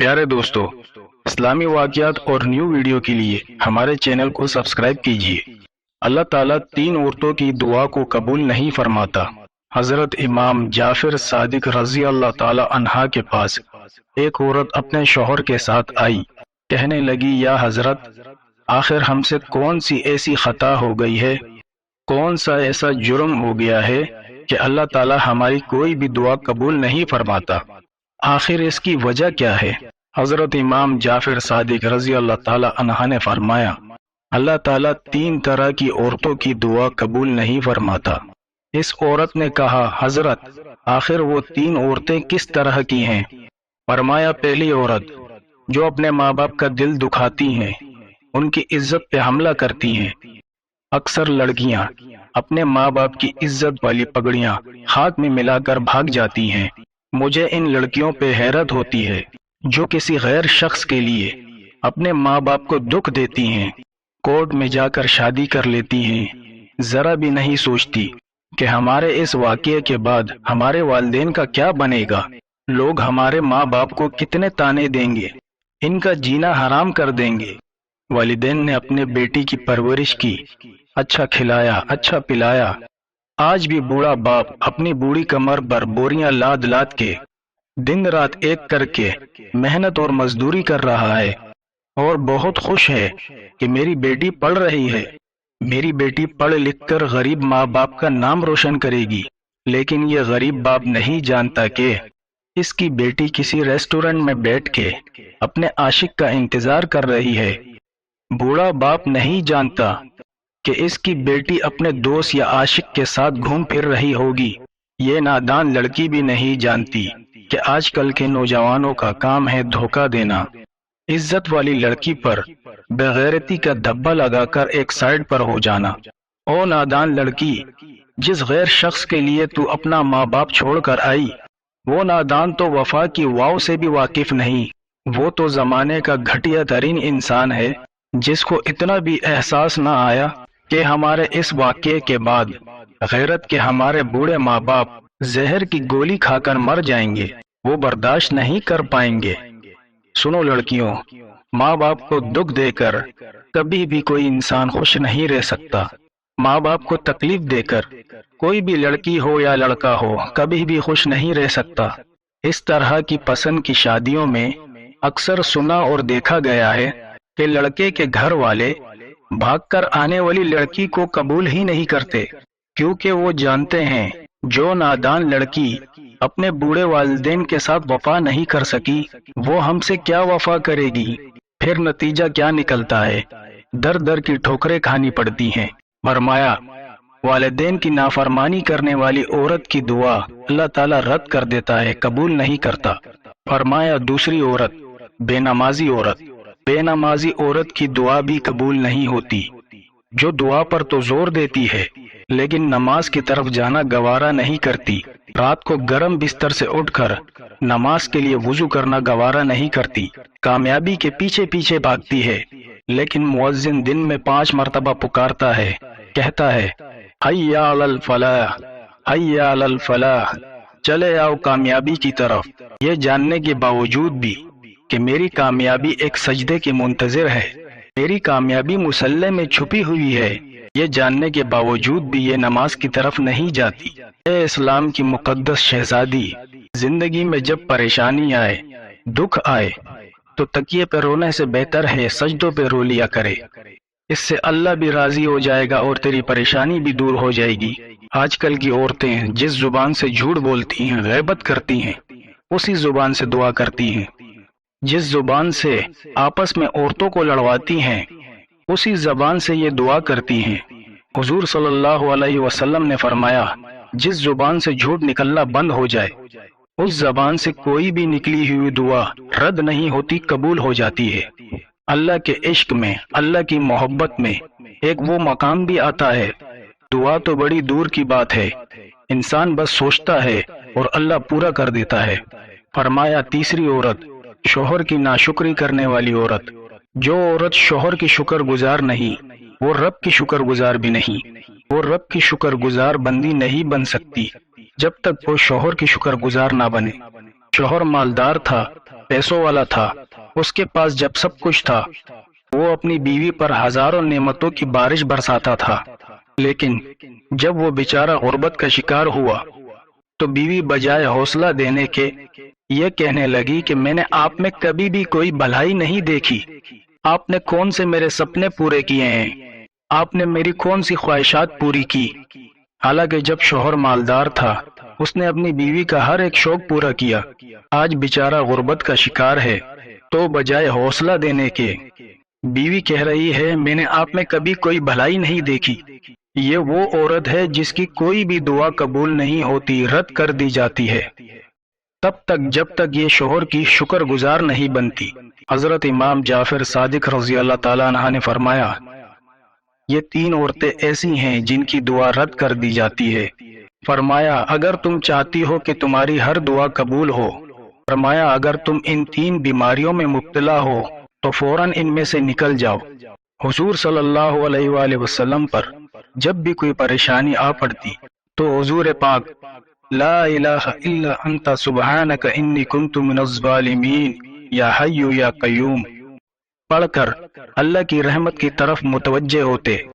پیارے دوستو، اسلامی واقعات اور نیو ویڈیو کے لیے ہمارے چینل کو سبسکرائب کیجیے۔ اللہ تعالیٰ 3 عورتوں کی دعا کو قبول نہیں فرماتا۔ حضرت امام جعفر صادق رضی اللہ تعالیٰ عنہ کے پاس ایک عورت اپنے شوہر کے ساتھ آئی، کہنے لگی، یا حضرت، آخر ہم سے کون سی ایسی خطا ہو گئی ہے، کون سا ایسا جرم ہو گیا ہے کہ اللہ تعالیٰ ہماری کوئی بھی دعا قبول نہیں فرماتا؟ آخر اس کی وجہ کیا ہے؟ حضرت امام جعفر صادق رضی اللہ تعالیٰ عنہ نے فرمایا، اللہ تعالیٰ 3 طرح کی عورتوں کی دعا قبول نہیں فرماتا۔ اس عورت نے کہا، حضرت، آخر وہ 3 عورتیں کس طرح کی ہیں؟ فرمایا، پہلی عورت جو اپنے ماں باپ کا دل دکھاتی ہیں، ان کی عزت پہ حملہ کرتی ہیں۔ اکثر لڑکیاں اپنے ماں باپ کی عزت والی پگڑیاں خاک میں ملا کر بھاگ جاتی ہیں۔ مجھے ان لڑکیوں پہ حیرت ہوتی ہے جو کسی غیر شخص کے لیے اپنے ماں باپ کو دکھ دیتی ہیں، کورٹ میں جا کر شادی کر لیتی ہیں، ذرا بھی نہیں سوچتی کہ ہمارے اس واقعے کے بعد ہمارے والدین کا کیا بنے گا، لوگ ہمارے ماں باپ کو کتنے تانے دیں گے، ان کا جینا حرام کر دیں گے۔ والدین نے اپنے بیٹی کی پرورش کی، اچھا کھلایا، اچھا پلایا۔ آج بھی بوڑھا باپ اپنی بوڑھی کمر پر بوریاں لاد لاد کے دن رات ایک کر کے محنت اور مزدوری کر رہا ہے اور بہت خوش ہے کہ میری بیٹی پڑھ رہی ہے، میری بیٹی پڑھ لکھ کر غریب ماں باپ کا نام روشن کرے گی۔ لیکن یہ غریب باپ نہیں جانتا کہ اس کی بیٹی کسی ریسٹورنٹ میں بیٹھ کے اپنے عاشق کا انتظار کر رہی ہے۔ بوڑھا باپ نہیں جانتا کہ اس کی بیٹی اپنے دوست یا عاشق کے ساتھ گھوم پھر رہی ہوگی۔ یہ نادان لڑکی بھی نہیں جانتی کہ آج کل کے نوجوانوں کا کام ہے دھوکہ دینا۔ عزت والی لڑکی پر بغیرتی کا دھبا لگا کر ایک سائیڈ پر ہو جانا۔ او نادان لڑکی، جس غیر شخص کے لیے تو اپنا ماں باپ چھوڑ کر آئی، وہ نادان تو وفا کی واو سے بھی واقف نہیں۔ وہ تو زمانے کا گھٹیا ترین انسان ہے جس کو اتنا بھی احساس نہ آیا کہ ہمارے اس واقعے کے بعد غیرت کے ہمارے بوڑھے ماں باپ زہر کی گولی کھا کر مر جائیں گے، وہ برداشت نہیں کر پائیں گے۔ سنو لڑکیوں، ماں باپ کو دکھ دے کر کبھی بھی کوئی انسان خوش نہیں رہ سکتا۔ ماں باپ کو تکلیف دے کر کوئی بھی لڑکی ہو یا لڑکا ہو کبھی بھی خوش نہیں رہ سکتا۔ اس طرح کی پسند کی شادیوں میں اکثر سنا اور دیکھا گیا ہے کہ لڑکے کے گھر والے بھاگ کر آنے والی لڑکی کو قبول ہی نہیں کرتے، کیونکہ وہ جانتے ہیں جو نادان لڑکی اپنے بوڑھے والدین کے ساتھ وفا نہیں کر سکی، وہ ہم سے کیا وفا کرے گی۔ پھر نتیجہ کیا نکلتا ہے؟ در در کی ٹھوکریں کھانی پڑتی ہیں۔ فرمایا، والدین کی نافرمانی کرنے والی عورت کی دعا اللہ تعالیٰ رد کر دیتا ہے، قبول نہیں کرتا۔ فرمایا، دوسری عورت، بے نمازی عورت۔ بے نمازی عورت کی دعا بھی قبول نہیں ہوتی، جو دعا پر تو زور دیتی ہے لیکن نماز کی طرف جانا گوارا نہیں کرتی۔ رات کو گرم بستر سے اٹھ کر نماز کے لیے وضو کرنا گوارا نہیں کرتی۔ کامیابی کے پیچھے پیچھے بھاگتی ہے لیکن مؤذن دن میں 5 مرتبہ پکارتا ہے، کہتا ہے، حی علی الفلاح، حی علی الفلاح، چلے آؤ کامیابی کی طرف۔ یہ جاننے کے باوجود بھی کہ میری کامیابی ایک سجدے کے منتظر ہے، میری کامیابی مصلی میں چھپی ہوئی ہے، یہ جاننے کے باوجود بھی یہ نماز کی طرف نہیں جاتی۔ اے اسلام کی مقدس شہزادی، زندگی میں جب پریشانی آئے، دکھ آئے، تو تکیے پہ رونے سے بہتر ہے سجدوں پہ رو لیا کرے۔ اس سے اللہ بھی راضی ہو جائے گا اور تیری پریشانی بھی دور ہو جائے گی۔ آج کل کی عورتیں جس زبان سے جھوٹ بولتی ہیں، غیبت کرتی ہیں، اسی زبان سے دعا کرتی ہیں۔ جس زبان سے آپس میں عورتوں کو لڑواتی ہیں، اسی زبان سے یہ دعا کرتی ہیں۔ حضور صلی اللہ علیہ وسلم نے فرمایا، جس زبان سے جھوٹ نکلنا بند ہو جائے، اس زبان سے کوئی بھی نکلی ہوئی دعا رد نہیں ہوتی، قبول ہو جاتی ہے۔ اللہ کے عشق میں، اللہ کی محبت میں ایک وہ مقام بھی آتا ہے، دعا تو بڑی دور کی بات ہے، انسان بس سوچتا ہے اور اللہ پورا کر دیتا ہے۔ فرمایا، تیسری عورت، شوہر کی ناشکری کرنے والی عورت۔ جو عورت شوہر کی شکر گزار نہیں، وہ رب کی شکر گزار بھی نہیں، وہ رب کی شکر گزار بندی نہیں بن سکتی جب تک وہ شوہر کی شکر گزار نہ بنے۔ شوہر مالدار تھا، پیسوں والا تھا، اس کے پاس جب سب کچھ تھا، وہ اپنی بیوی پر ہزاروں نعمتوں کی بارش برساتا تھا، لیکن جب وہ بیچارہ غربت کا شکار ہوا تو بیوی بجائے حوصلہ دینے کے یہ کہنے لگی کہ میں نے آپ میں کبھی بھی کوئی بھلائی نہیں دیکھی، آپ نے کون سے میرے سپنے پورے کیے ہیں، آپ نے میری کون سی خواہشات پوری کی۔ حالانکہ جب شوہر مالدار تھا اس نے اپنی بیوی کا ہر ایک شوق پورا کیا، آج بیچارہ غربت کا شکار ہے تو بجائے حوصلہ دینے کے بیوی کہہ رہی ہے میں نے آپ میں کبھی کوئی بھلائی نہیں دیکھی۔ یہ وہ عورت ہے جس کی کوئی بھی دعا قبول نہیں ہوتی، رد کر دی جاتی ہے تب تک جب تک یہ شوہر کی شکر گزار نہیں بنتی۔ حضرت امام جعفر صادق رضی اللہ تعالیٰ عنہ نے فرمایا یہ 3 عورتیں ایسی ہیں جن کی دعا رد کر دی جاتی ہے۔ فرمایا اگر تم چاہتی ہو کہ تمہاری ہر دعا قبول ہو، فرمایا اگر تم ان 3 بیماریوں میں مبتلا ہو تو فوراً ان میں سے نکل جاؤ۔ حضور صلی اللہ علیہ وآلہ وسلم پر جب بھی کوئی پریشانی آ پڑتی تو حضور پاک لا الہ الا انت سبحانک انی کنت من الظالمین یا حی یا قیوم پڑھ کر اللہ کی رحمت کی طرف متوجہ ہوتے۔